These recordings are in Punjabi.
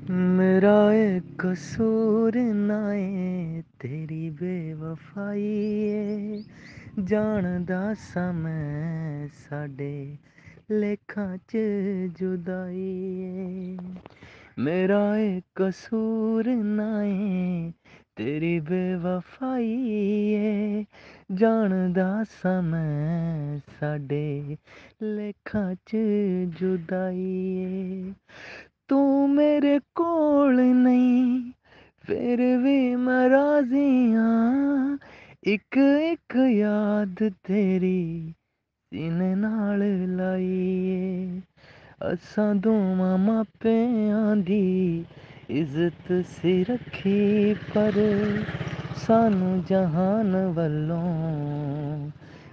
मेरा एक कसूर ना ਏ तेरी बेवफाई ਏ ਜਾਣਦਾ ਸਾਂ ਮੈਂ ਸਾਡੇ ਲੇਖਾਂ 'ਚ ਜੁਦਾਈ ਏ ਮੇਰਾ ਇੱਕ ਕਸੂਰ ਨਾ ਏ ਤੇਰੀ ਬੇਵਫਾਈ ਏ ਜਾਣਦਾ ਸਾਂ ਮੈਂ ਸਾਡੇ ਲੇਖਾਂ 'ਚ ਜੁਦਾਈ ਏ ਤੂੰ ਮੇਰੇ ਕੋਲ ਨਹੀਂ ਫਿਰ ਵੀ ਮੈਂ ਰਾਜ਼ੀ ਹਾਂ ਇੱਕ ਇੱਕ ਯਾਦ ਤੇਰੀ ਸੀਨੇ ਨਾਲ ਲਾਈ ਏ ਅਸਾਂ ਦੋਵਾਂ ਮਾਪਿਆਂ ਦੀ ਇੱਜ਼ਤ ਸੀ ਰੱਖੀ ਪਰ ਸਾਨੂੰ ਜਹਾਨ ਵੱਲੋਂ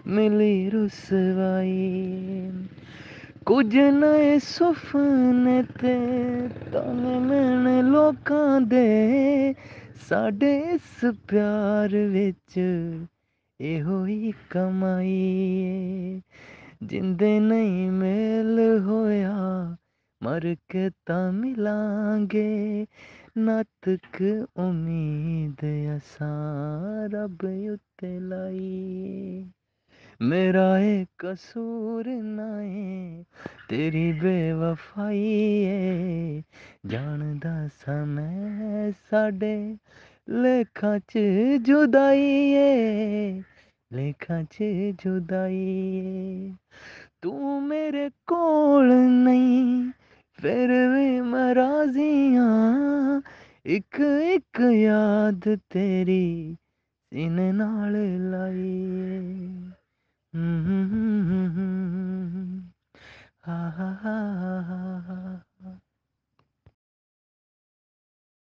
ਮਿਲੀ ਰੁਸਵਾਈ ਕੁਝ ਨਏ ਸੁਪਨੇ ਤੇ ਤਾਨੇ ਮੈਨੇ ਲੋਕਾਂ ਦੇ ਸਾਡੇ ਇਸ ਪਿਆਰ ਵਿੱਚ ਇਹੋ ਹੀ ਕਮਾਈ ਏ ਜਿੰਦੇ ਨਹੀਂ ਮੇਲ ਹੋਇਆ ਮਰ ਕੇ ਤਾਂ ਮਿਲਾਂਗੇ ਨਾ ਤੱਕ ਉਮੀਦ ਅਸਾਂ ਰੱਬ ਉੱਤੇ ਲਾਈ मेरा एक कसूर ना ਏ ਤੇਰੀ ਬੇਵਫਾਈ ਏ ਜਾਣਦਾ ਸਾਂ ਮੈਂ ਸਾਡੇ ਲੇਖਾਂ 'ਚ ਜੁਦਾਈ ਏ ਲੇਖਾਂ 'ਚ ਜੁਦਾਈ ਏ ਤੂੰ ਮੇਰੇ ਕੋਲ ਨਹੀਂ ਫਿਰ ਵੀ ਮੈਂ ਰਾਜ਼ੀ ਹਾਂ ਇੱਕ ਇੱਕ ਯਾਦ ਤੇਰੀ ਸੀਨੇ ਨਾਲ ਲਾਈ ਏ Mhm. Ha ha ha ha.